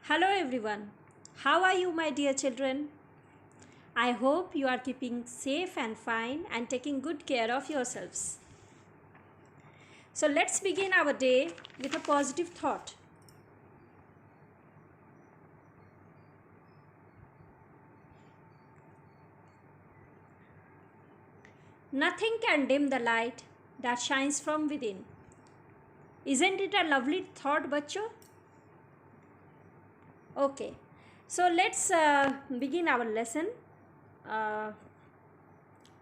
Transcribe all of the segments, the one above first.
Hello everyone. How are you, my dear children? I hope you are keeping safe and fine and taking good care of yourselves. So let's begin our day with a positive thought. Nothing can dim the light that shines from within. Isn't it a lovely thought, bacho? Okay. So let's begin our lesson, uh,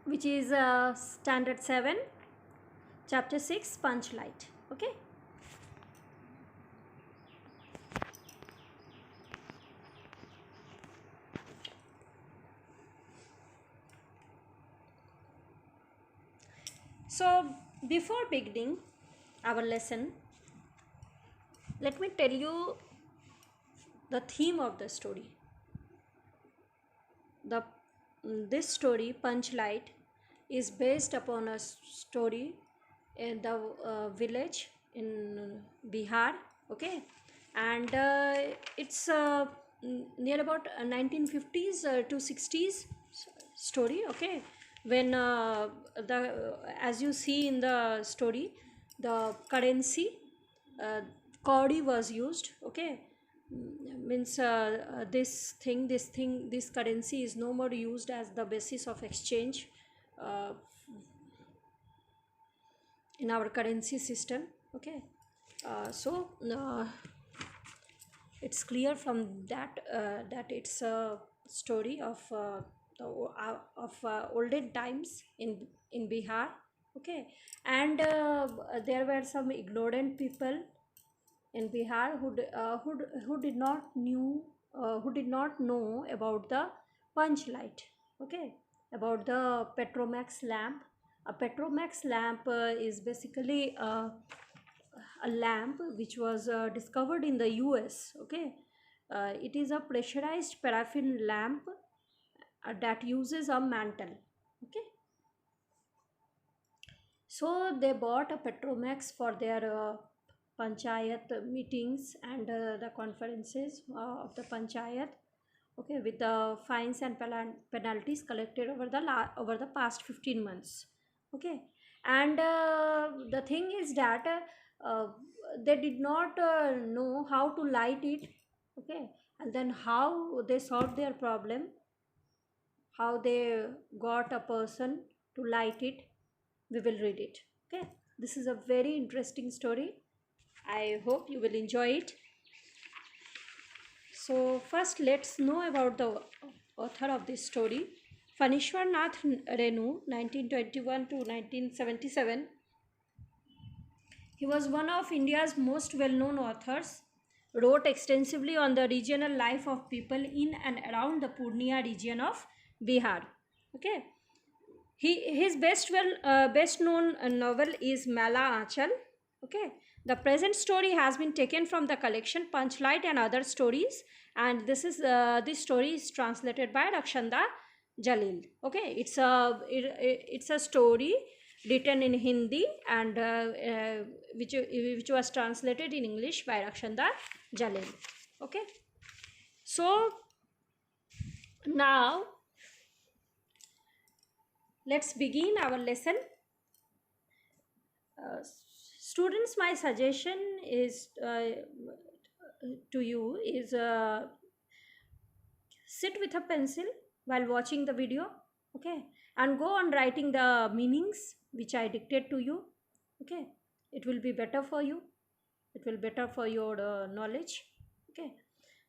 which is Standard 7, Chapter 6, Punchlight. Okay. So, before beginning our lesson, let me tell you the theme of the story. This story, Punchlight, is based upon a story in the village in Bihar. Okay, and it's near about 1950s to 60s story. Okay, when the as you see in the story, the currency kauri was used. Okay, means this currency is no more used as the basis of exchange uh, in our currency system. Okay, so it's clear from that that it's a story of olden times in Bihar. Okay, and there were some ignorant people in Bihar who did not who did not know about the punch light. Okay, about the Petromax lamp. A Petromax lamp is basically a lamp which was discovered in the US. Okay, it is a pressurized paraffin lamp that uses a mantle. Okay, so they bought a Petromax for their panchayat meetings and the conferences of the panchayat. Okay, with the fines and penalties collected over over the past 15 months. Okay, and the thing is that they did not know how to light it. Okay, and then how they solved their problem, how they got a person to light it, we will read it. Okay, this is a very interesting story. I hope you will enjoy it. So first let's know about the author of this story. Phanishwar Nath Renu, 1921 to 1977. He was one of India's most well-known authors, wrote extensively on the regional life of people in and around the Purnia region of Bihar. Okay, his best known novel is Mela Aanchal. Okay, the present story has been taken from the collection Punchlight and Other Stories, and this story is translated by Rakshanda Jalil. Okay, it's a story written in Hindi and which was translated in English by Rakshanda Jalil. Okay, so now let's begin our lesson. Students, my suggestion is to you is sit with a pencil while watching the video. Okay, and go on writing the meanings which I dictate to you. Okay, it will be better for you, it will better for your knowledge. Okay,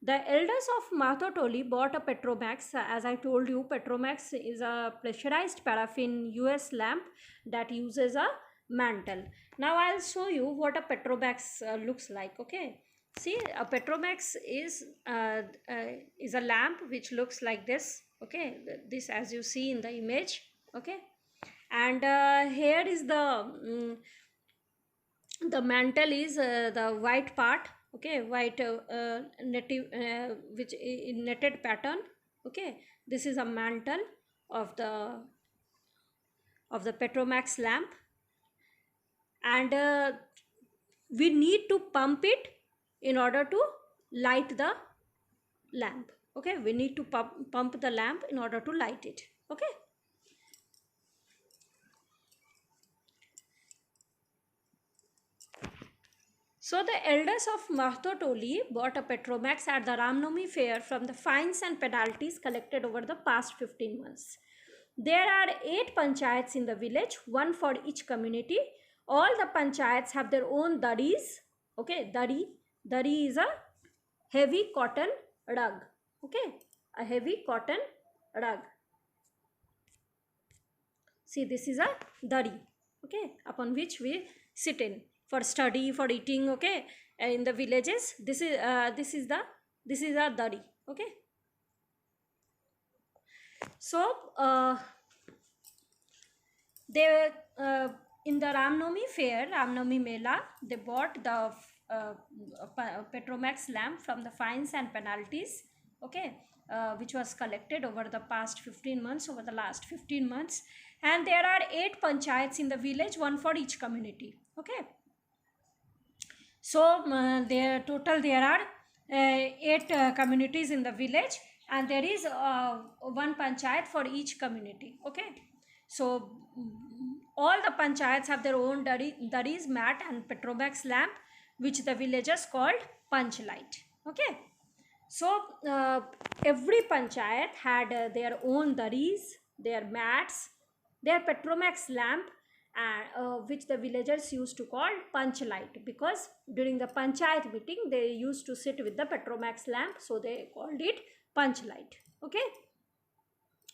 the elders of Mathotoli bought a Petromax. As I told you, Petromax is a pressurized paraffin US lamp that uses a mantle. Now I'll show you what a Petromax looks like. Okay, see, a Petromax is a lamp which looks like this. Okay, this as you see in the image. Okay, and here is the mantle is the white part. Okay, white native which in netted pattern. Okay, this is a mantle of the Petromax lamp, and we need to pump it in order to light the lamp. Okay, we need to pump the lamp in order to light it. Okay. So the elders of Mahto Toli bought a Petromax at the Ramnavami fair from the fines and penalties collected over the past 15 months. There are 8 panchayats in the village, one for each community. All the panchayats have their own daris. Okay, dari is a heavy cotton rug. Okay, a heavy cotton rug. See, this is a dari, okay, upon which we sit in for study, for eating. Okay, in the villages, this is a dari. Okay, so they in the Ramnavami fair, Ramnavami Mela, they bought the Petromax lamp from the fines and penalties. Okay, which was collected over the past 15 months, over the last 15 months. And there are 8 panchayats in the village, one for each community. Okay, so there are 8 communities in the village, and there is one panchayat for each community. Okay, so all the panchayats have their own daris, mat and Petromax lamp, which the villagers called Panchlight. Okay, so every panchayat had their own daris, their mats, their Petromax lamp, which the villagers used to call Panchlight, because during the panchayat meeting they used to sit with the Petromax lamp, so they called it Panchlight. Okay,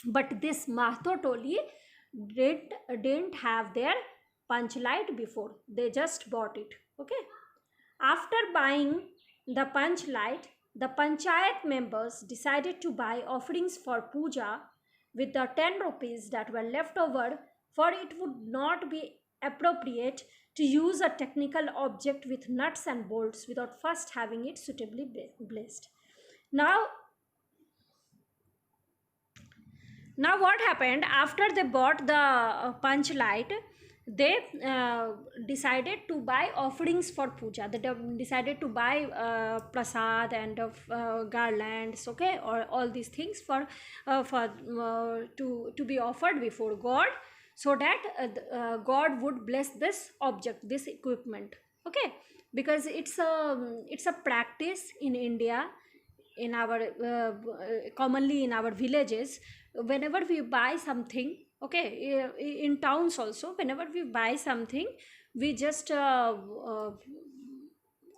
but this Mahto Toli didn't have their Panchlight before. They just bought it. Okay, after buying the Panchlight, the panchayat members decided to buy offerings for puja with the 10 rupees that were left over, for it would not be appropriate to use a technical object with nuts and bolts without first having it suitably blessed. Now what happened after they bought the Panchlight? They decided to buy offerings for puja. They decided to buy prasad and garlands, okay, or all these things for to be offered before God, so that God would bless this object, this equipment. Okay, because it's a practice in India, in our commonly in our villages. Whenever we buy something, okay, in towns also, whenever we buy something, we just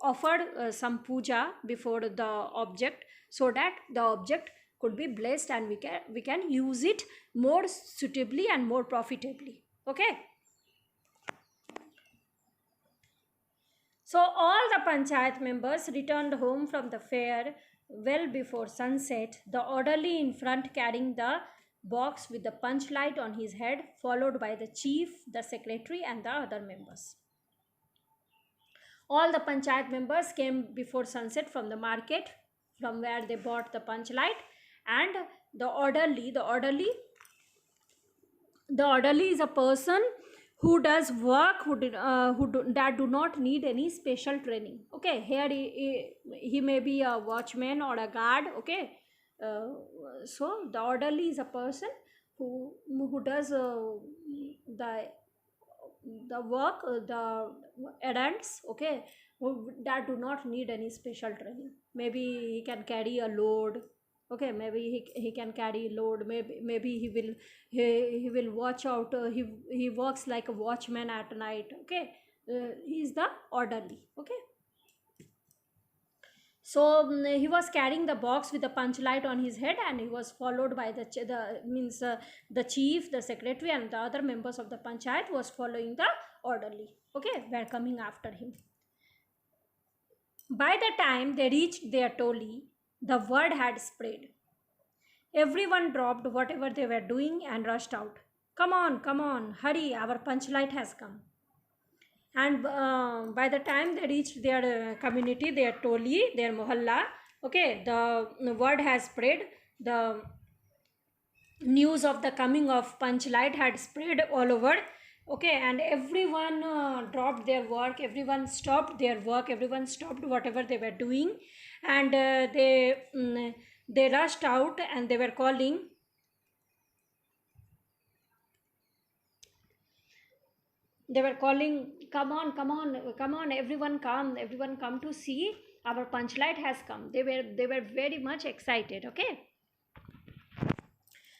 offer some puja before the object, so that the object could be blessed and we can use it more suitably and more profitably. Okay, so all the panchayat members returned home from the fair well before sunset, the orderly in front carrying the box with the Panchlight on his head, followed by the chief, the secretary and the other members. All the panchayat members came before sunset from the market, from where they bought the Panchlight, and the orderly is a person who does work that do not need any special training. Okay, here he may be a watchman or a guard. Okay, so the orderly is a person who does the work, the errands. Okay, that do not need any special training. Maybe he can carry a load. Okay, maybe he can carry load. Maybe he will watch out. He works like a watchman at night. Okay, he is the orderly. Okay, so he was carrying the box with the Panchlight on his head, and he was followed by the chief, the secretary and the other members of the panchayat was following the orderly. Okay, were coming after him. By the time they reached their toli, the word had spread. Everyone dropped whatever they were doing and rushed out. Come on, hurry, our Panchlight has come. And by the time they reached their community, their toli, their mohalla, okay, the word has spread. The news of the coming of Panchlight had spread all over. Okay, and everyone dropped their work, everyone stopped their work, everyone stopped whatever they were doing, and they They rushed out and they were calling, come on, come on, come on, everyone come to see, our punchlight has come. They were very much excited. Okay,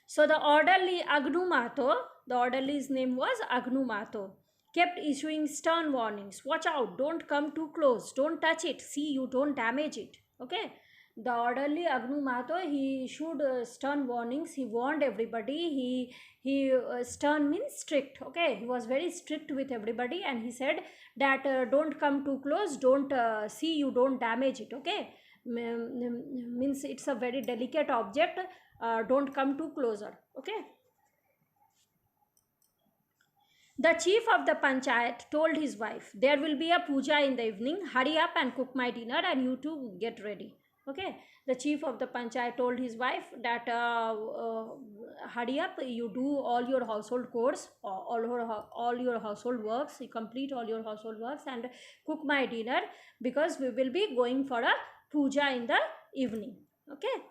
so the orderly Agnu Mato, the orderly's name was Agnu Mato, kept issuing stern warnings. Watch out, don't come too close, don't touch it, see you don't damage it. Okay, the orderly Agnu Mato, he issued stern warnings. He warned everybody. He stern means strict. Okay, he was very strict with everybody, and he said that don't come too close, don't see you don't damage it. Okay, means it's a very delicate object, don't come too closer. Okay, the chief of the panchayat told his wife, there will be a puja in the evening, hurry up and cook my dinner and you two get ready. Okay, the chief of the panchayat told his wife that hurry up, you do all your household chores, all your household works, you complete all your household works and cook my dinner, because we will be going for a puja in the evening. Okay,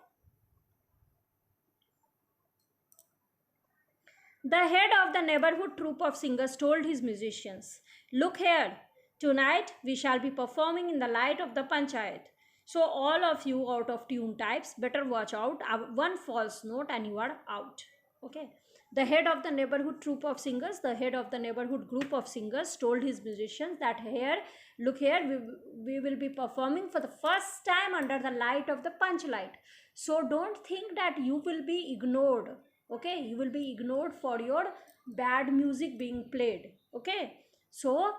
the head of the neighborhood troupe of singers told his musicians, look here, tonight we shall be performing in the light of the panchayat. So all of you out of tune types better watch out. One false note and you are out. Okay. The head of the neighborhood troupe of singers, the head of the neighborhood group of singers told his musicians that here, look here, we will be performing for the first time under the light of the punchlight. So don't think that you will be ignored. Okay, you will be ignored for your bad music being played. Okay, so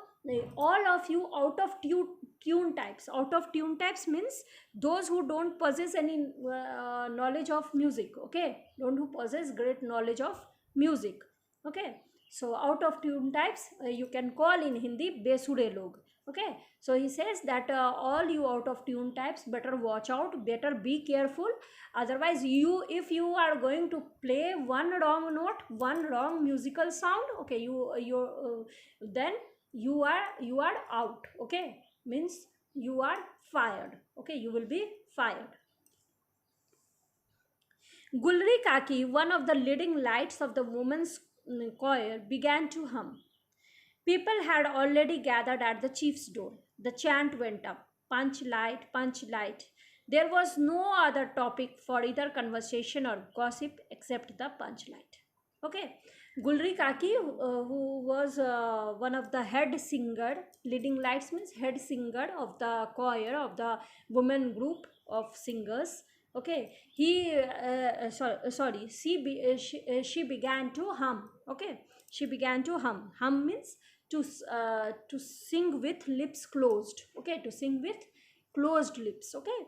all of you out of tune types means those who don't possess any knowledge of music. Okay, don't who possess great knowledge of music. Okay, so out of tune types, you can call in Hindi besure log. Okay, so he says that all you out of tune types better watch out, better be careful, otherwise you, if you are going to play one wrong note, one wrong musical sound, okay, then you are out. Okay, means you are fired. Okay, you will be fired. Gulri Kaki, one of the leading lights of the women's choir, began to hum. People had already gathered at the chief's door. The chant went up, punch light, punch light. There was no other topic for either conversation or gossip except the punch light. Okay, Gulri Kaki, who was one of the head singer, leading lights means head singer of the choir of the women group of singers. Okay, she began to hum. Okay, she began to hum. Hum means to sing with lips closed. Okay, to sing with closed lips. Okay,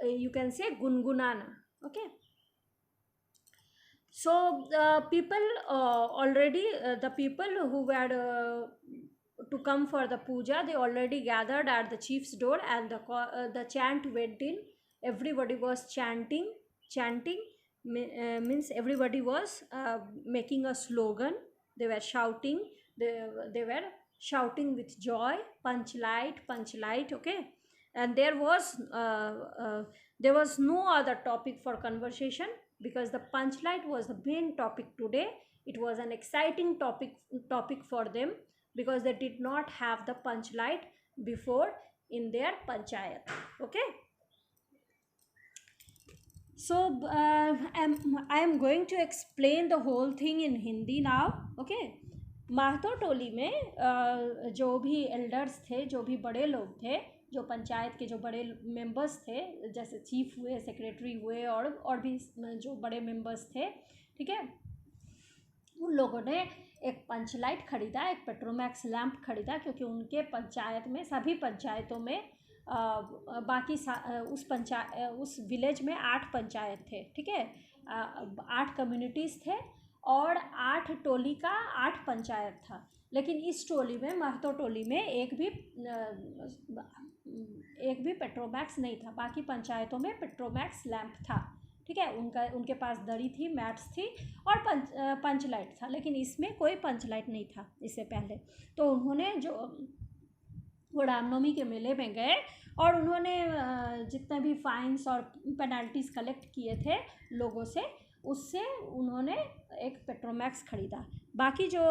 you can say gungunana. Okay, so the people who were to come for the puja, they already gathered at the chief's door, and the chant went in. Everybody was chanting. Means everybody was making a slogan. They were shouting. They were shouting with joy, punch light. Okay, and there was no other topic for conversation, because the punchlight was the main topic today. It was an exciting topic for them, because they did not have the punchlight before in their panchayat. Okay, so I am going to explain the whole thing in Hindi now. Okay, Mahato टोली में जो भी elders थे, जो भी बड़े लोग थे, जो पंचायत के जो बड़े मेंबर्स थे, जैसे चीफ हुए, सेक्रेटरी हुए, और भी जो बड़े मेंबर्स थे, ठीक है, उन लोगों ने एक पंच लाइट खरीदा, एक पेट्रोमैक्स लैंप खरीदा, क्योंकि उनके पंचायत में, सभी पंचायतों में बाकी उस विलेज में 8 पंचायत थे. ठीक है, 8 कम्युनिटीज़ थे और 8 टोली का 8 पंचायत था. लेकिन इस टोली में, महतो टोली में एक भी पेट्रोमैक्स नहीं था. बाकी पंचायतों में पेट्रोमैक्स लैंप था. ठीक है, उनके पास दरी थी, मैट्स थी और पंच लाइट था. लेकिन इसमें कोई पंच लाइट नहीं था इससे पहले. तो उन्होंने वो रामनवमी के मेले में गए और उन्होंने जितने भी फाइन्स और पेनल्टीज़ कलेक्ट किए थे लोगों से, उससे उन्होंने एक पेट्रोमैक्स ख़रीदा। बाकी जो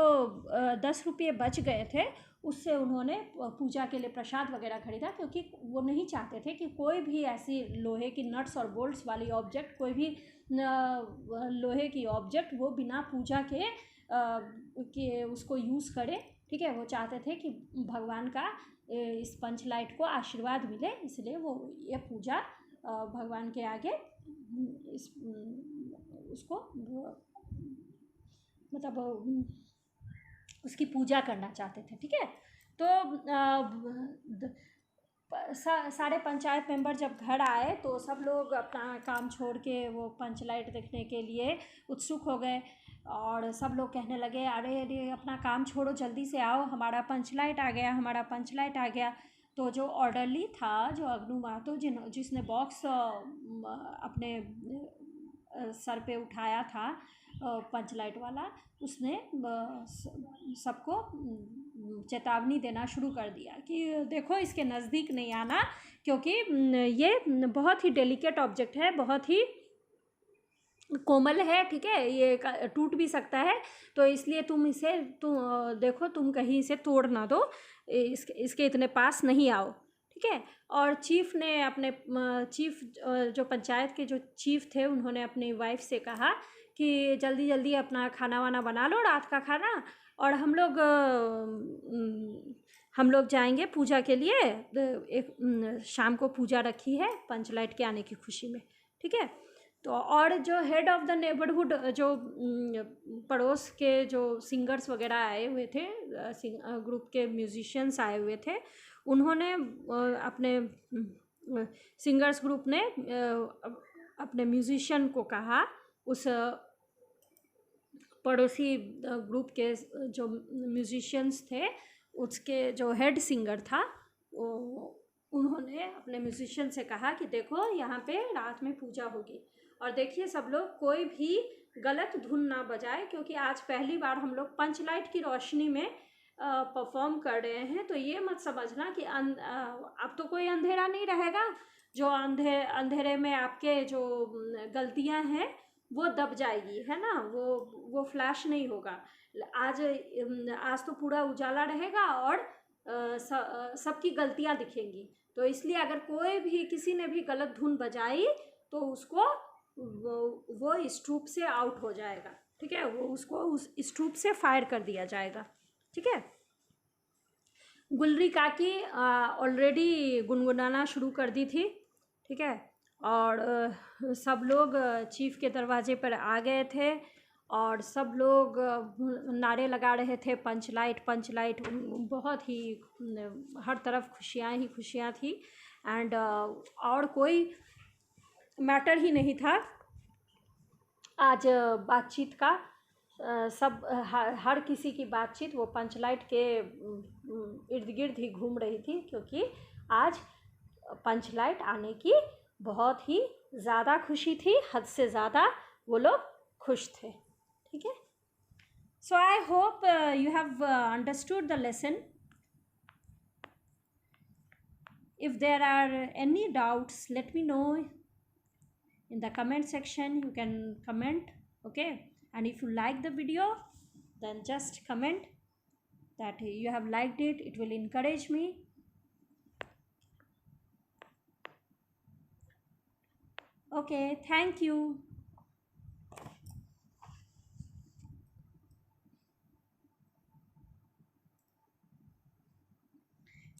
10 रुपये बच गए थे उससे उन्होंने पूजा के लिए प्रसाद वगैरह ख़रीदा, क्योंकि वो नहीं चाहते थे कि कोई भी ऐसी लोहे की नट्स और बोल्ट्स वाली ऑब्जेक्ट, कोई भी लोहे की ऑब्जेक्ट वो बिना पूजा के उसको यूज़ करे। ठीक है, वो चाहते थे कि भगवान का इस पंच लाइट को आशीर्वाद मिले, इसलिए वो ये पूजा भगवान के आगे इस उसको मतलब उसकी पूजा करना चाहते थे। ठीक है, तो सारे पंचायत मेंबर जब घर आए तो सब लोग अपना काम छोड़ के वो पंच लाइट देखने के लिए उत्सुक हो गए, और सब लोग कहने लगे अरे अरे अपना काम छोड़ो, जल्दी से आओ, हमारा पंच लाइट आ गया, हमारा पंच लाइट आ गया। तो जो ऑर्डरली था, जो अग्नू महतो जिसने बॉक्स अपने सर पे उठाया था पंच लाइट वाला, उसने सबको चेतावनी देना शुरू कर दिया कि देखो इसके नज़दीक नहीं आना, क्योंकि ये बहुत ही डेलिकेट ऑब्जेक्ट है, बहुत ही कोमल है। ठीक है, ये टूट भी सकता है, तो इसलिए तुम देखो तुम कहीं इसे तोड़ ना दो, इसके इतने पास नहीं आओ। ठीक है, और चीफ ने अपने जो पंचायत के जो चीफ थे, उन्होंने अपनी वाइफ से कहा कि जल्दी जल्दी अपना खाना वाना बना लो, रात का खाना, और हम लोग जाएंगे पूजा के लिए। एक शाम को पूजा रखी है पंच लाइट के आने की खुशी में। ठीक है, तो और जो हेड ऑफ़ द नेबरहुड, जो पड़ोस के जो सिंगर्स वगैरह आए हुए थे, ग्रुप के म्यूजिशियंस आए हुए थे, उन्होंने अपने सिंगर्स ग्रुप ने अपने म्यूजिशियन को कहा, उस पड़ोसी ग्रुप के जो म्यूजिशियंस थे, उसके जो हेड सिंगर था, उन्होंने अपने म्यूजिशियन से कहा कि देखो यहाँ पे रात में पूजा होगी, और देखिए सब लोग कोई भी गलत धुन ना बजाए, क्योंकि आज पहली बार हम लोग पंच लाइट की रोशनी में परफॉर्म कर रहे हैं। तो ये मत समझना कि अब तो कोई अंधेरा नहीं रहेगा, जो अंधेरे में आपके जो गलतियां हैं वो दब जाएगी, है ना, वो फ्लैश नहीं होगा। आज तो पूरा उजाला रहेगा और सबकी गलतियां दिखेंगी। तो इसलिए अगर कोई भी किसी ने भी गलत धुन बजाई तो उसको वो इस ट्रूप से आउट हो जाएगा। ठीक है, वो उसको इस ट्रूप से फायर कर दिया जाएगा। ठीक है, गुलरी काकी ऑलरेडी गुनगुनाना शुरू कर दी थी। ठीक है, और सब लोग चीफ के दरवाजे पर आ गए थे, और सब लोग नारे लगा रहे थे पंच लाइट पंच लाइट। बहुत ही हर तरफ खुशियाँ ही खुशियाँ थी, एंड और कोई मैटर ही नहीं था आज बातचीत का। सब हर किसी की बातचीत वो पंच लाइट के इर्द गिर्द ही घूम रही थी, क्योंकि आज पंच लाइट आने की बहुत ही ज़्यादा खुशी थी, हद से ज़्यादा वो लोग खुश थे। ठीक है, so I hope you have understood the lesson. If there are any doubts, let me know in the comment section. You can comment, okay? And if you like the video, then just comment that you have liked it. It will encourage me. Okay, thank you.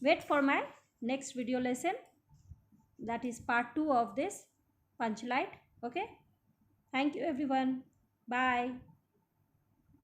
Wait for my next video lesson, that is part 2 of this punch light. Okay, thank you everyone, bye.